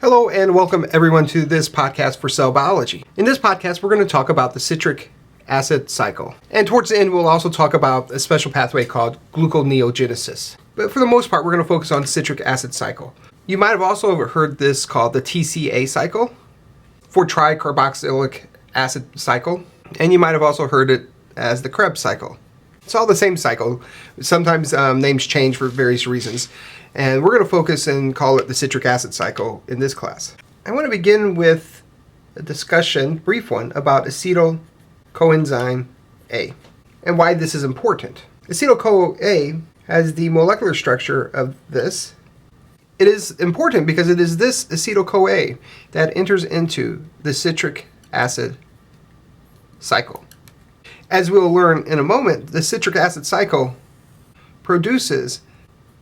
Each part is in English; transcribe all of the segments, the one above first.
Hello and welcome everyone to this podcast for cell biology. In this podcast, we're going to talk about the citric acid cycle. And towards the end, we'll also talk about a special pathway called gluconeogenesis. But for the most part, we're going to focus on citric acid cycle. You might have also heard this called the TCA cycle, for tricarboxylic acid cycle. And you might have also heard it as the Krebs cycle. It's all the same cycle. Sometimes names change for various reasons. And we're going to focus and call it the citric acid cycle in this class. I want to begin with a discussion, brief one, about acetyl-coenzyme A and why this is important. Acetyl-CoA has the molecular structure of this. It is important because it is this acetyl-CoA that enters into the citric acid cycle. As we'll learn in a moment, the citric acid cycle produces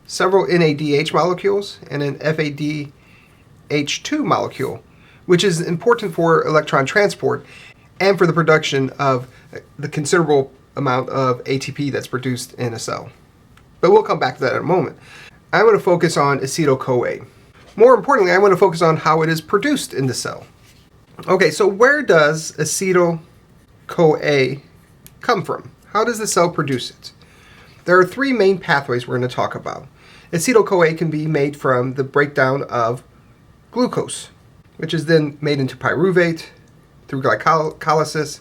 several NADH molecules and an FADH2 molecule, which is important for electron transport and for the production of the considerable amount of ATP that's produced in a cell. But we'll come back to that in a moment. I want to focus on acetyl-CoA. More importantly, I want to focus on how it is produced in the cell. Okay, so where does acetyl-CoA come from? How does the cell produce it? There are three main pathways we're going to talk about. Acetyl-CoA can be made from the breakdown of glucose, which is then made into pyruvate through glycolysis,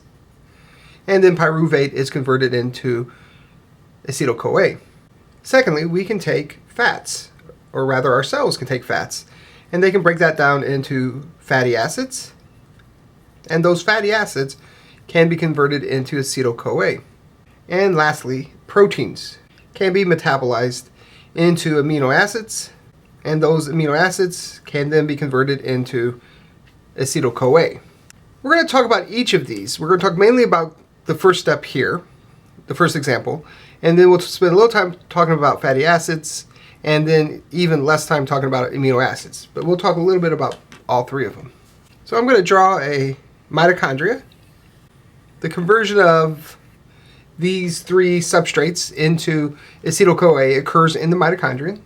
and then pyruvate is converted into acetyl-CoA. Secondly, we can take fats, or rather our cells can take fats, and they can break that down into fatty acids, and those fatty acids can be converted into acetyl-CoA. And lastly, proteins can be metabolized into amino acids, and those amino acids can then be converted into acetyl-CoA. We're going to talk about each of these. We're going to talk mainly about the first step here, the first example, and then we'll spend a little time talking about fatty acids, and then even less time talking about amino acids. But we'll talk a little bit about all three of them. So I'm going to draw a mitochondria. The conversion of these three substrates into acetyl-CoA occurs in the mitochondrion,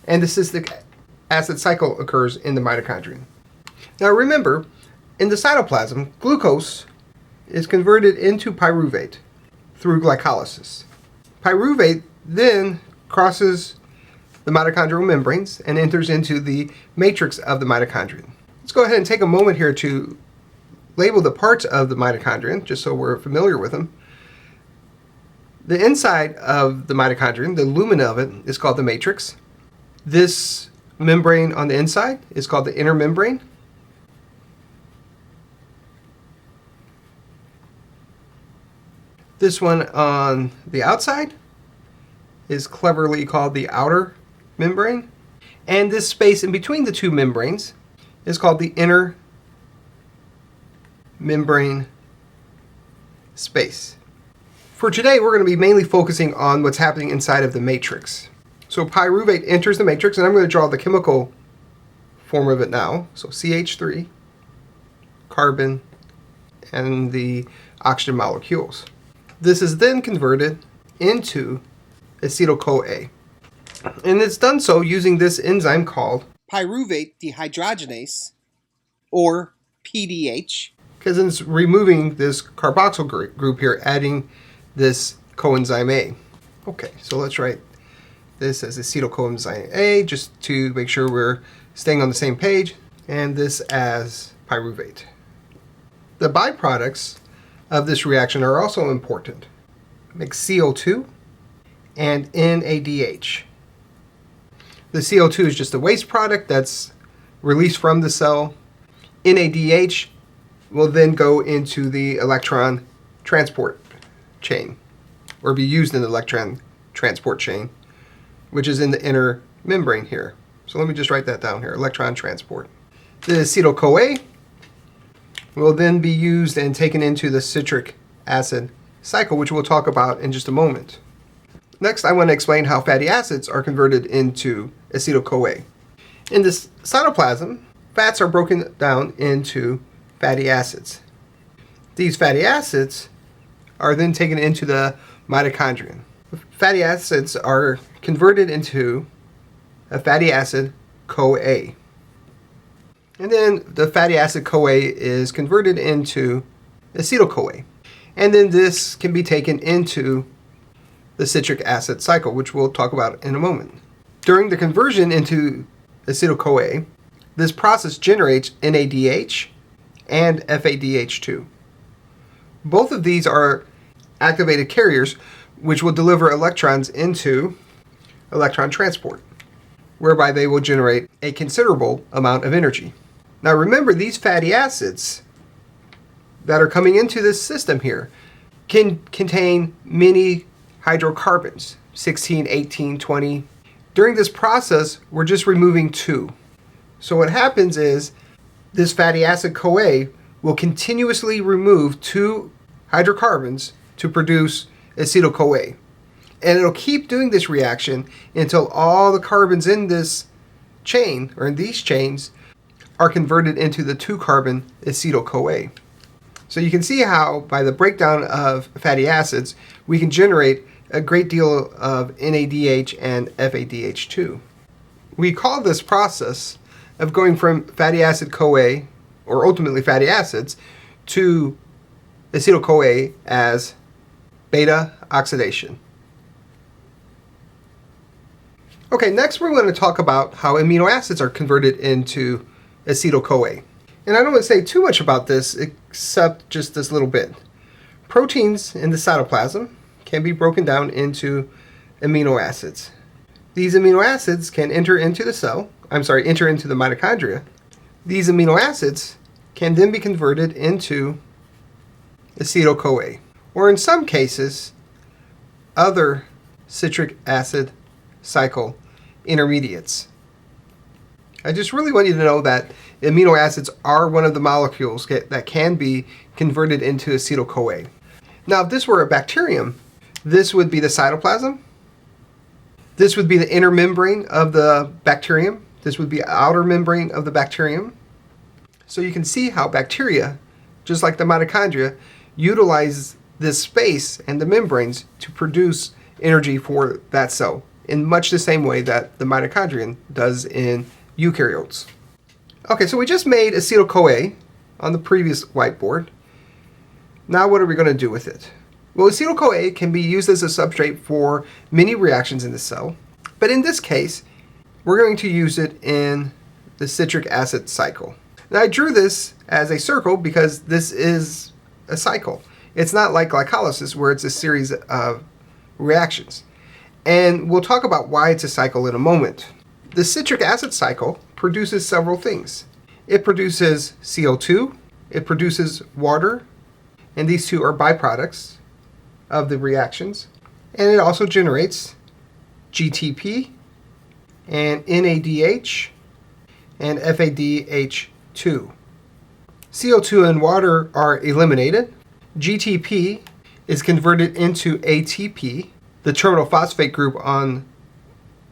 and the citric acid cycle occurs in the mitochondrion. Now remember, in the cytoplasm, glucose is converted into pyruvate through glycolysis. Pyruvate then crosses the mitochondrial membranes and enters into the matrix of the mitochondrion. Let's go ahead and take a moment here to label the parts of the mitochondrion, just so we're familiar with them. The inside of the mitochondrion, the lumen of it, is called the matrix. This membrane on the inside is called the inner membrane. This one on the outside is cleverly called the outer membrane. And this space in between the two membranes is called the inner membrane space. For today, we're going to be mainly focusing on what's happening inside of the matrix. So pyruvate enters the matrix, and I'm going to draw the chemical form of it now. So CH3, carbon, and the oxygen molecules. This is then converted into acetyl-CoA. And it's done so using this enzyme called pyruvate dehydrogenase, or PDH, because it's removing this carboxyl group here, adding this coenzyme A. Okay, so let's write this as acetyl-coenzyme A, just to make sure we're staying on the same page, and this as pyruvate. The byproducts of this reaction are also important. Make CO2 and NADH. The CO2 is just a waste product that's released from the cell. NADH will then go into the electron transport chain, or be used in the electron transport chain, which is in the inner membrane here. So let me just write that down here, electron transport. The acetyl-CoA will then be used and taken into the citric acid cycle, which we'll talk about in just a moment. Next, I want to explain how fatty acids are converted into acetyl-CoA. In this cytoplasm, fats are broken down into fatty acids. These fatty acids are then taken into the mitochondrion. Fatty acids are converted into a fatty acid CoA. And then the fatty acid CoA is converted into acetyl-CoA. And then this can be taken into the citric acid cycle, which we'll talk about in a moment. During the conversion into acetyl-CoA, this process generates NADH and FADH2. Both of these are activated carriers which will deliver electrons into electron transport, whereby they will generate a considerable amount of energy. Now remember, these fatty acids that are coming into this system here can contain many hydrocarbons, 16, 18, 20. During this process, we're just removing 2. So what happens is this fatty acid CoA will continuously remove 2 hydrocarbons to produce acetyl-CoA. And it'll keep doing this reaction until all the carbons in this chain, or in these chains, are converted into the 2-carbon acetyl-CoA. So you can see how by the breakdown of fatty acids, we can generate a great deal of NADH and FADH2. We call this process of going from fatty acid CoA, or ultimately fatty acids, to acetyl-CoA as beta oxidation. Okay, next we're going to talk about how amino acids are converted into acetyl-CoA. And I don't want to say too much about this except just this little bit. Proteins in the cytoplasm can be broken down into amino acids. These amino acids can enter into the mitochondria. These amino acids can then be converted into acetyl-CoA, or in some cases, other citric acid cycle intermediates. I just really want you to know that amino acids are one of the molecules that can be converted into acetyl-CoA. Now, if this were a bacterium, this would be the cytoplasm. This would be the inner membrane of the bacterium. This would be the outer membrane of the bacterium. So you can see how bacteria, just like the mitochondria, utilize this space and the membranes to produce energy for that cell in much the same way that the mitochondrion does in eukaryotes. Okay, so we just made acetyl-CoA on the previous whiteboard. Now what are we going to do with it? Well, acetyl-CoA can be used as a substrate for many reactions in the cell, but in this case, we're going to use it in the citric acid cycle. Now I drew this as a circle because this is a cycle. It's not like glycolysis where it's a series of reactions. And we'll talk about why it's a cycle in a moment. The citric acid cycle produces several things. It produces CO2, it produces water, and these two are byproducts of the reactions. And it also generates GTP and NADH and FADH2. CO2 and water are eliminated. GTP is converted into ATP. The terminal phosphate group on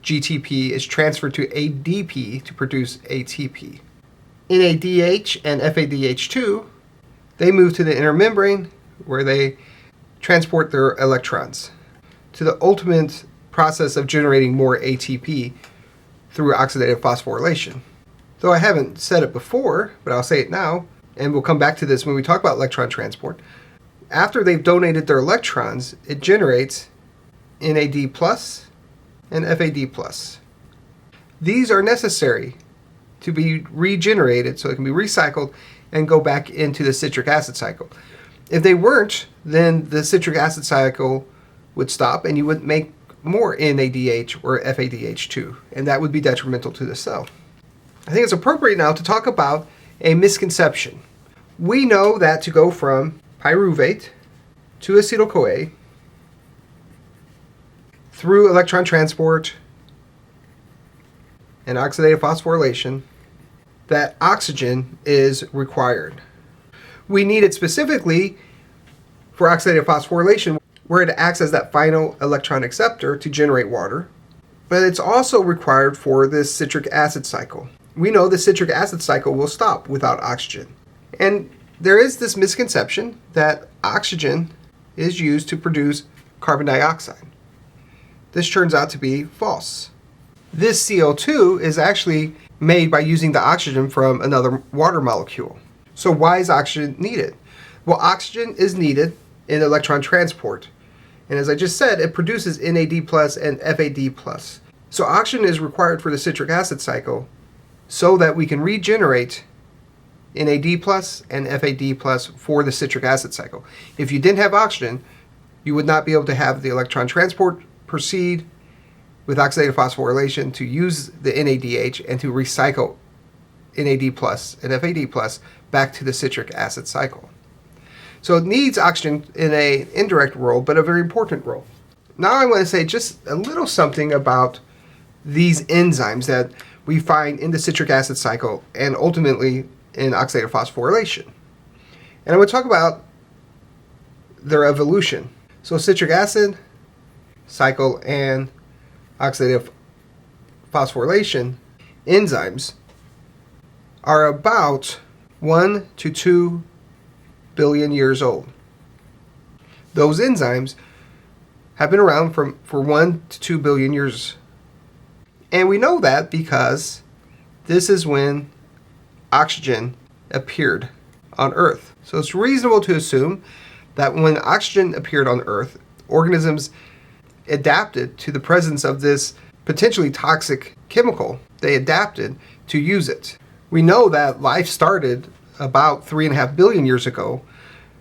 GTP is transferred to ADP to produce ATP. NADH and FADH2, they move to the inner membrane where they transport their electrons to the ultimate process of generating more ATP through oxidative phosphorylation. Though I haven't said it before, but I'll say it now, and we'll come back to this when we talk about electron transport. After they've donated their electrons, it generates NAD plus and FAD plus. These are necessary to be regenerated so it can be recycled and go back into the citric acid cycle. If they weren't, then the citric acid cycle would stop and you wouldn't make more NADH or FADH2, and that would be detrimental to the cell. I think it's appropriate now to talk about a misconception. We know that to go from pyruvate to acetyl-CoA through electron transport and oxidative phosphorylation, that oxygen is required. We need it specifically for oxidative phosphorylation, where it acts as that final electron acceptor to generate water, but it's also required for this citric acid cycle. We know the citric acid cycle will stop without oxygen. And there is this misconception that oxygen is used to produce carbon dioxide. This turns out to be false. This CO2 is actually made by using the oxygen from another water molecule. So why is oxygen needed? Well, oxygen is needed in electron transport. And as I just said, it produces NAD plus and FAD plus. So oxygen is required for the citric acid cycle so that we can regenerate NAD plus and FAD plus for the citric acid cycle. If you didn't have oxygen, you would not be able to have the electron transport proceed with oxidative phosphorylation to use the NADH and to recycle NAD plus and FAD plus back to the citric acid cycle. So it needs oxygen in an indirect role, but a very important role. Now I want to say just a little something about these enzymes that we find in the citric acid cycle and ultimately in oxidative phosphorylation. And I want to talk about their evolution. So citric acid cycle and oxidative phosphorylation enzymes are about 1 to 2 billion years old. Those enzymes have been around for 1 to 2 billion years. And we know that because this is when oxygen appeared on Earth. So it's reasonable to assume that when oxygen appeared on Earth, organisms adapted to the presence of this potentially toxic chemical. They adapted to use it. We know that life started about 3.5 billion years ago.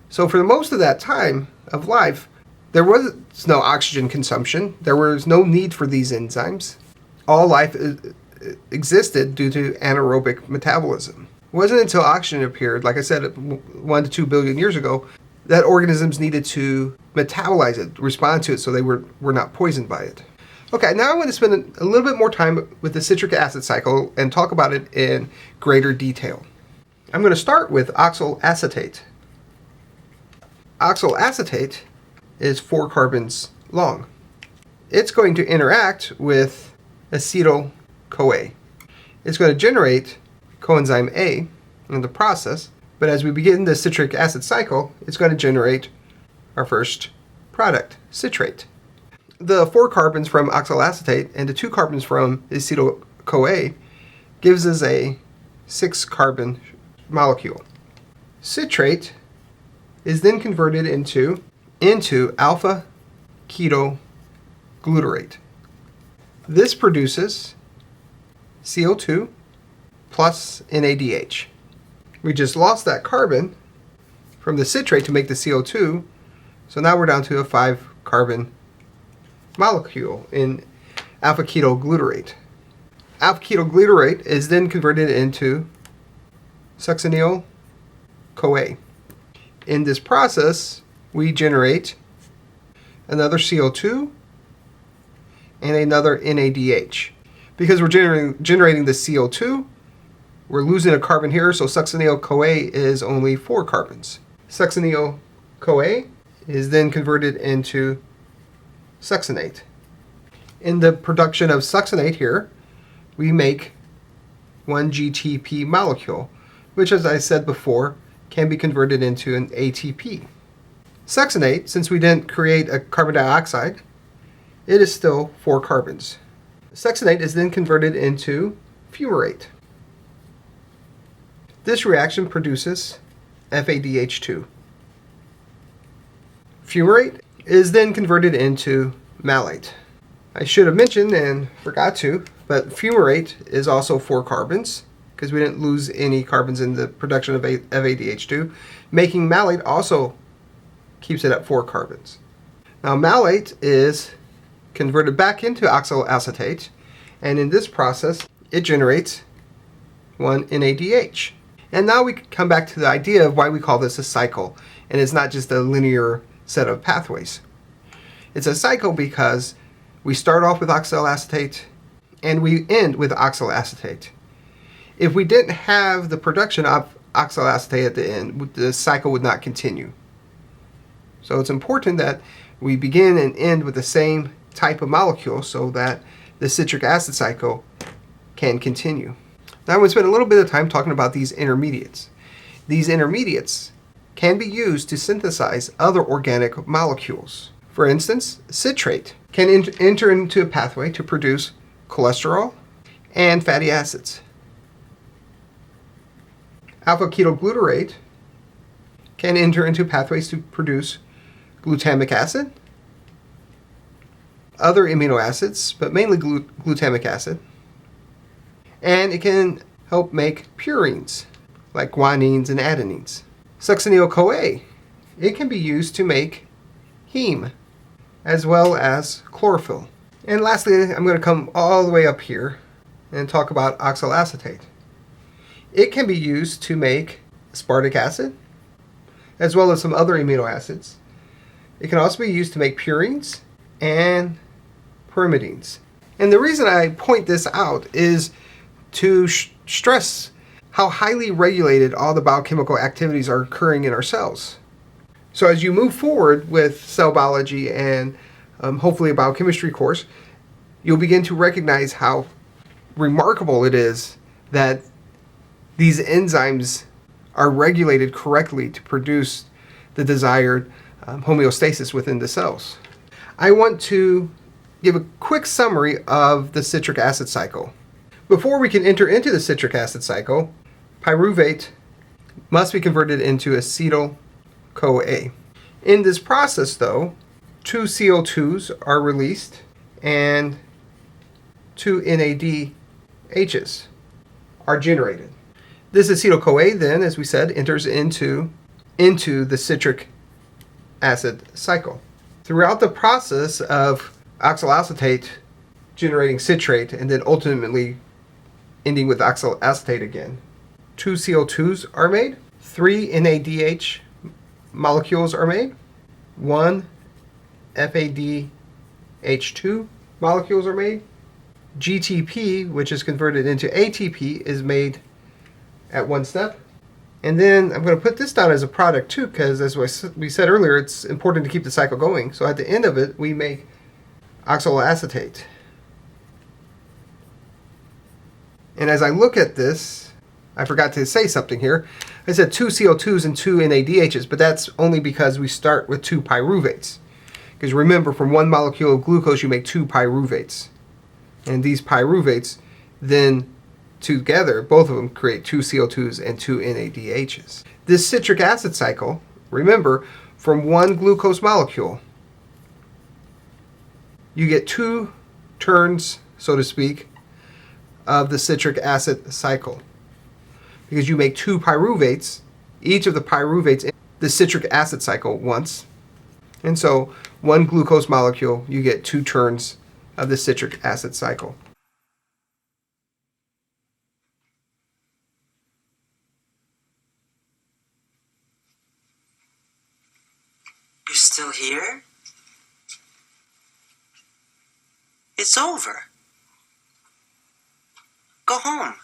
So for most of that time of life, there was no oxygen consumption. There was no need for these enzymes. All life existed due to anaerobic metabolism. It wasn't until oxygen appeared, like I said, 1 to 2 billion years ago, that organisms needed to metabolize it, respond to it, so they were not poisoned by it. Okay, now I want to spend a little bit more time with the citric acid cycle and talk about it in greater detail. I'm going to start with oxyl acetate. Oxyl acetate is 4 carbons long. It's going to interact with acetyl-CoA. It's going to generate coenzyme A in the process, but as we begin the citric acid cycle, it's going to generate our first product, citrate. The 4 carbons from oxyl acetate and the 2 carbons from acetyl-CoA gives us a 6 carbon molecule. Citrate is then converted into alpha ketoglutarate. This produces CO2 plus NADH. We just lost that carbon from the citrate to make the CO2, so now we're down to a 5 carbon molecule in alpha ketoglutarate. Alpha ketoglutarate is then converted into succinyl-CoA. In this process, we generate another CO2 and another NADH. Because we're generating the CO2, we're losing a carbon here, so succinyl-CoA is only 4 carbons. Succinyl-CoA is then converted into succinate. In the production of succinate here, we make 1 GTP molecule, which, as I said before, can be converted into an ATP. Succinate, since we didn't create a carbon dioxide, it is still 4 carbons. Succinate is then converted into fumarate. This reaction produces FADH2. Fumarate is then converted into malate. I should have mentioned and forgot to, but fumarate is also 4 carbons because we didn't lose any carbons in the production of FADH2. Making malate also keeps it at 4 carbons. Now malate is converted back into oxyl acetate, and in this process it generates 1 NADH. And now we come back to the idea of why we call this a cycle, and it's not just a linear set of pathways. It's a cycle because we start off with oxyl acetate and we end with oxyl acetate. If we didn't have the production of oxyl acetate at the end, the cycle would not continue. So it's important that we begin and end with the same type of molecule so that the citric acid cycle can continue. Now I'm going to spend a little bit of time talking about these intermediates. These intermediates can be used to synthesize other organic molecules. For instance, citrate can enter into a pathway to produce cholesterol and fatty acids. Alpha-ketoglutarate can enter into pathways to produce glutamic acid, other amino acids, but mainly glutamic acid, and it can help make purines like guanines and adenines. Succinyl-CoA, it can be used to make heme as well as chlorophyll. And lastly, I'm going to come all the way up here and talk about oxalic acetate. It can be used to make aspartic acid as well as some other amino acids. It can also be used to make purines and pyrimidines. And the reason I point this out is to stress how highly regulated all the biochemical activities are occurring in our cells. So as you move forward with cell biology and hopefully a biochemistry course, you'll begin to recognize how remarkable it is that these enzymes are regulated correctly to produce the desired homeostasis within the cells. I want to give a quick summary of the citric acid cycle. Before we can enter into the citric acid cycle, pyruvate must be converted into acetyl-CoA. In this process, though, 2 CO2s are released and 2 NADHs are generated. This acetyl-CoA then, as we said, enters into the citric acid cycle. Throughout the process of oxalic acetate generating citrate and then ultimately ending with oxalic acetate again, 2 CO2s are made, 3 NADH molecules are made, 1 FADH2 molecules are made, GTP, which is converted into ATP, is made at one step. And then I'm going to put this down as a product too, because as we said earlier, it's important to keep the cycle going. So at the end of it, we make oxalic acetate. And as I look at this, I forgot to say something here. I said 2 CO2s and 2 NADHs, but that's only because we start with 2 pyruvates. Because remember, from one molecule of glucose, you make 2 pyruvates. And these pyruvates then together, both of them create 2 CO2s and 2 NADHs. This citric acid cycle, remember, from one glucose molecule, you get 2 turns, so to speak, of the citric acid cycle. Because you make 2 pyruvates, each of the pyruvates in the citric acid cycle once. And so, one glucose molecule, you get 2 turns of the citric acid cycle. You're still here? It's over. Go home.